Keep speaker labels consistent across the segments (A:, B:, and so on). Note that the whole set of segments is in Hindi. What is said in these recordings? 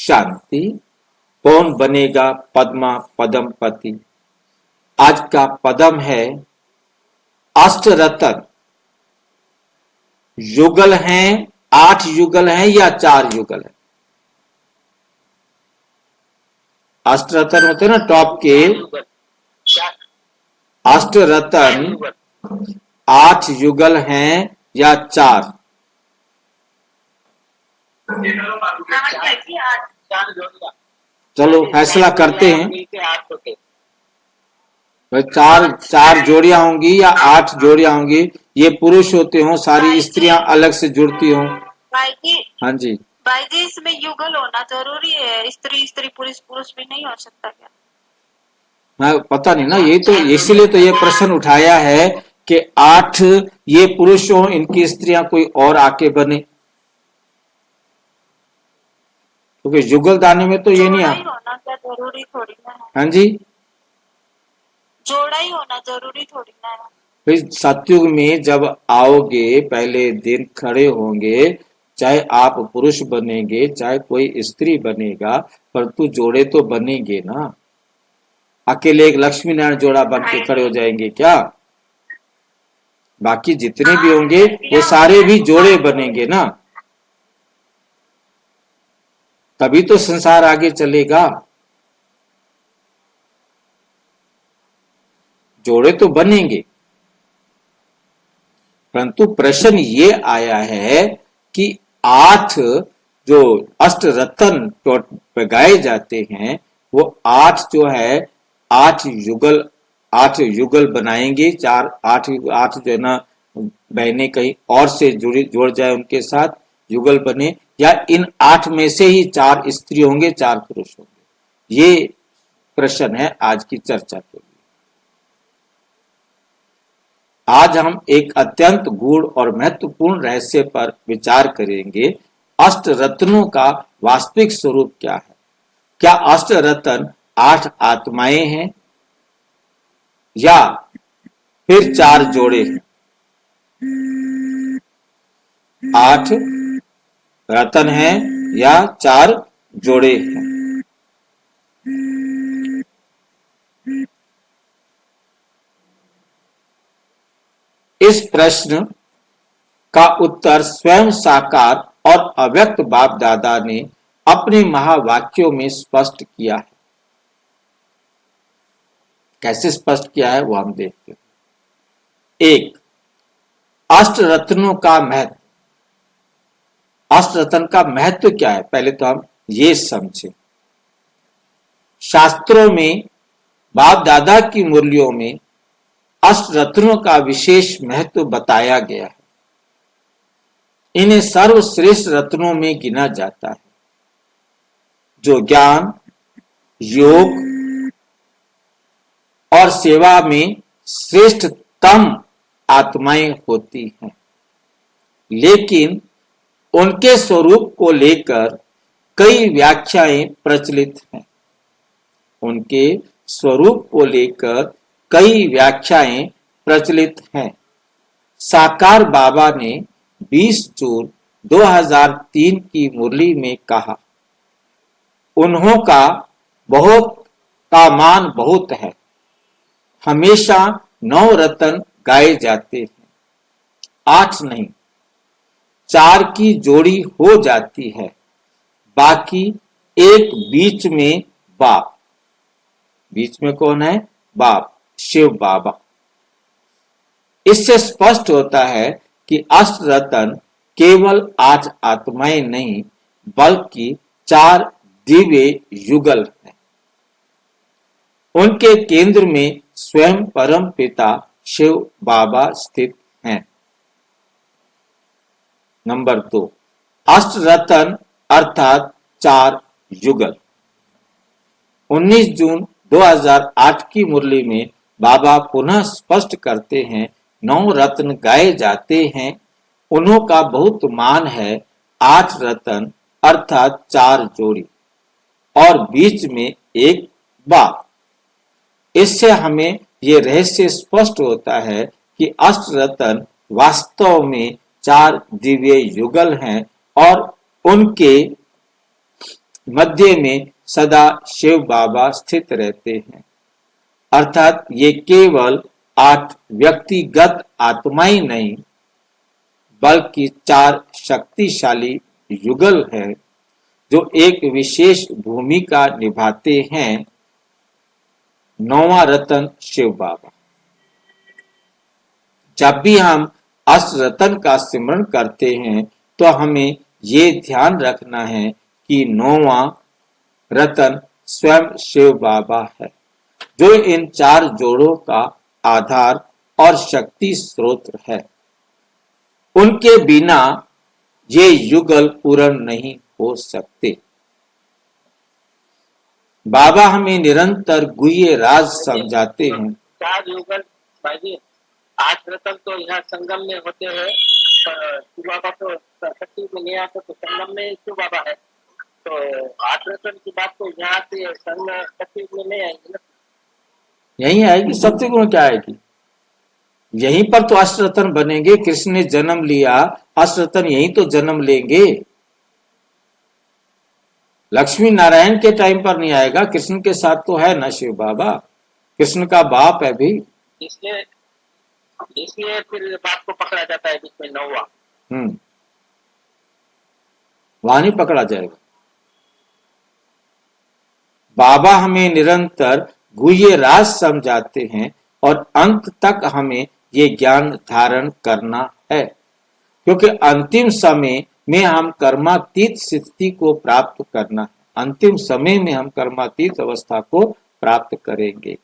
A: शांति। कौन बनेगा पद्मा पदम पति? आज का पदम है अष्ट रतन। युगल हैं, 8 युगल हैं या 4 युगल है? अष्ट रतन होते ना टॉप के, अष्ट रतन 8 युगल हैं या 4? चलो फैसला करते हैं। भाई 4 जोड़ियां होंगी या 8 जोड़ियां होंगी? ये पुरुष होते हो, सारी स्त्रियां अलग से जुड़ती हो? हाँ जी
B: भाई जी, इसमें युगल होना जरूरी है? स्त्री स्त्री पुरुष पुरुष भी नहीं हो सकता क्या?
A: मैं पता नहीं ना, ये तो इसीलिए तो ये प्रश्न उठाया है कि 8 ये पुरुष हो, इनकी स्त्रियां कोई और आके बने, क्योंकि युगल दाने में तो ये नहीं
B: होना क्या जरूरी थोड़ी ना है।
A: हाँ जी,
B: जोड़ा ही होना जरूरी थोड़ी ना है।
A: भाई सतयुग में जब आओगे पहले दिन खड़े होंगे, चाहे आप पुरुष बनेंगे चाहे कोई स्त्री बनेगा, परंतु जोड़े तो बनेंगे ना। अकेले एक लक्ष्मी नारायण जोड़ा बन के खड़े हो जाएंगे क्या? बाकी जितने भी होंगे वो सारे भी जोड़े बनेंगे ना, तभी तो संसार आगे चलेगा। जोड़े तो बनेंगे, परंतु प्रश्न ये आया है कि 8 जो अष्ट रत्न पे गाए जाते हैं, वो 8 जो है 8 युगल बनाएंगे। 8 जो है ना बहनें कहीं और से जुड़ जाए उनके साथ, युगल बने, या इन 8 में से ही 4 स्त्री होंगे 4 पुरुष होंगे? ये प्रश्न है आज की चर्चा के लिए। आज हम एक अत्यंत गूढ़ और महत्वपूर्ण रहस्य पर विचार करेंगे। अष्ट रत्नों का वास्तविक स्वरूप क्या है? क्या अष्ट रत्न 8 आत्माएं हैं या फिर 4 जोड़े हैं? 8 रत्न हैं या 4 जोड़े हैं? इस प्रश्न का उत्तर स्वयं साकार और अव्यक्त बाप दादा ने अपने महावाक्यों में स्पष्ट किया है। कैसे स्पष्ट किया है वो हम देखते हैं। 1. अष्ट रत्नों का महत्व। अष्ट रत्न का महत्व क्या है, पहले तो हम ये समझें। शास्त्रों में बाप दादा की मुरलियों में अष्ट रत्नों का विशेष महत्व बताया गया है। इन्हें सर्वश्रेष्ठ रत्नों में गिना जाता है, जो ज्ञान, योग और सेवा में श्रेष्ठतम आत्माएं होती हैं। लेकिन उनके स्वरूप को लेकर कई व्याख्याएं प्रचलित हैं। उनके स्वरूप को लेकर कई व्याख्याएं प्रचलित हैं। साकार बाबा ने 20 जून 2003 की मुरली में कहा, उन्हों का मान बहुत है। हमेशा 9 रत्न गाए जाते हैं, 8 नहीं, 4 की जोड़ी हो जाती है, बाकी एक बीच में बाप। बीच में कौन है? बाप, शिव बाबा। इससे स्पष्ट होता है कि अष्ट रत्न केवल 8 आत्माएं नहीं, बल्कि 4 दिव्य युगल हैं। उनके केंद्र में स्वयं परम पिता शिव बाबा स्थित हैं। नंबर 2, अष्ट रत्न अर्थात 4 युगल। 19 जून 2008 की मुरली में बाबा पुनः स्पष्ट करते हैं, 9 रत्न गाए जाते हैं, उन्हों का बहुत मान है। 8 रत्न अर्थात 4 जोड़ी और बीच में एक बाप। इससे हमें ये रहस्य स्पष्ट होता है कि अष्ट रत्न वास्तव में 4 दिव्य युगल हैं और उनके मध्य में सदा शिव बाबा स्थित रहते हैं। अर्थात ये केवल 8 व्यक्तिगत आत्माएं नहीं बल्कि 4 शक्तिशाली युगल है जो एक विशेष भूमिका निभाते हैं। 9वां रतन शिव बाबा। जब भी हम अष्ट रतन का सिमरन करते हैं तो हमें ये ध्यान रखना है कि 9वां रतन स्वयं शिव बाबा है जो इन 4 जोड़ों का आधार और शक्ति स्रोत है। उनके बिना ये युगल पूर्ण नहीं हो सकते। बाबा हमें निरंतर गुह्य राज समझाते हैं।
C: 4 युगल भाई जी, 8 रतन तो यहाँ संगम में होते हैं, शिव बाबा तो शक्ति में नहीं आते, तो संगम में शिव बाबा है। तो 8 रतन की बात तो यहाँ से संग शक्ति में नहीं आएगी ना।
A: यही आएगी, सत्युग में क्या आएगी? यहीं पर तो अष्ट रतन बनेंगे। कृष्ण ने जन्म लिया, अष्ट रतन यहीं तो जन्म लेंगे। लक्ष्मी नारायण के टाइम पर नहीं आएगा, कृष्ण के साथ तो है ना शिव बाबा, कृष्ण का बाप है भी।
C: इसलिए फिर बात को पकड़ा जाता है बीच में 9वां।
A: वहां नहीं पकड़ा जाएगा। बाबा हमें निरंतर गुह्य राज समझाते हैं और अंत तक हमें ये ज्ञान धारण करना है, क्योंकि अंतिम समय में हम कर्मातीत स्थिति को प्राप्त करना है। अंतिम समय में हम कर्मातीत अवस्था को प्राप्त करेंगे।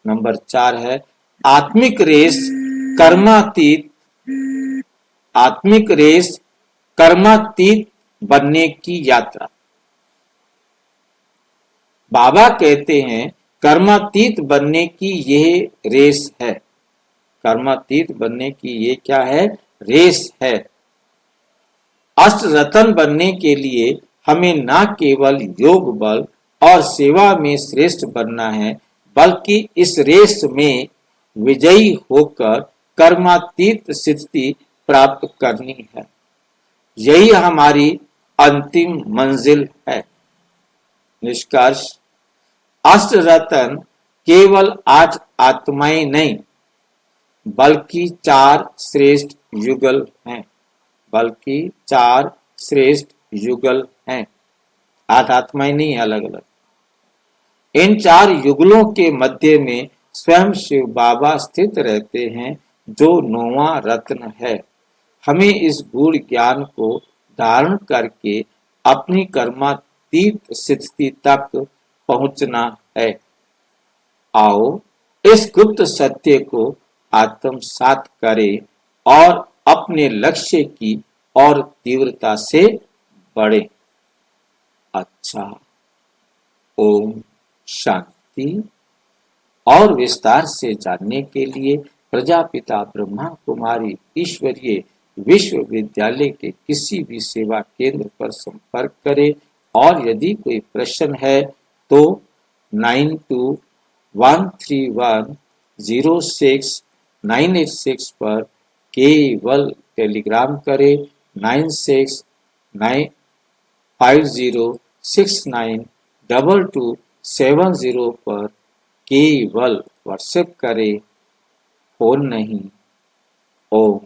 A: नंबर 4 है आत्मिक रेस कर्मातीत। आत्मिक रेस कर्मातीत बनने की यात्रा। बाबा कहते हैं कर्मातीत बनने की यह रेस है। कर्मातीत बनने की ये क्या है? रेस है। अष्ट रतन बनने के लिए हमें न केवल योग बल और सेवा में श्रेष्ठ बनना है, बल्कि इस रेस में विजयी होकर कर्मातीत स्थिति प्राप्त करनी है। यही हमारी अंतिम मंजिल है। निष्कर्ष, अष्ट रतन केवल 8 आत्माएं नहीं बल्कि 4 श्रेष्ठ युगल हैं। बल्कि 4 श्रेष्ठ युगल हैं। 8 आत्माएं नहीं अलग अलग। इन 4 युगलों के मध्य में स्वयं शिव बाबा स्थित रहते हैं जो 9वां रत्न है। हमें इस गूढ़ ज्ञान को धारण करके अपनी कर्मातीत स्थिति तक पहुंचना है। आओ इस गुप्त सत्य को आत्मसात करें और अपने लक्ष्य की और तीव्रता से बढ़े। अच्छा, ओम शांति। और विस्तार से जानने के लिए प्रजापिता ब्रह्मा कुमारी ईश्वरीय विश्वविद्यालय के किसी भी सेवा केंद्र पर संपर्क करें और यदि कोई प्रश्न है तो 9213106986 पर केवल टेलीग्राम करें। 9650692270 पर केवल व्हाट्सएप करें, फोन नहीं। ओम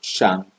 A: शांति।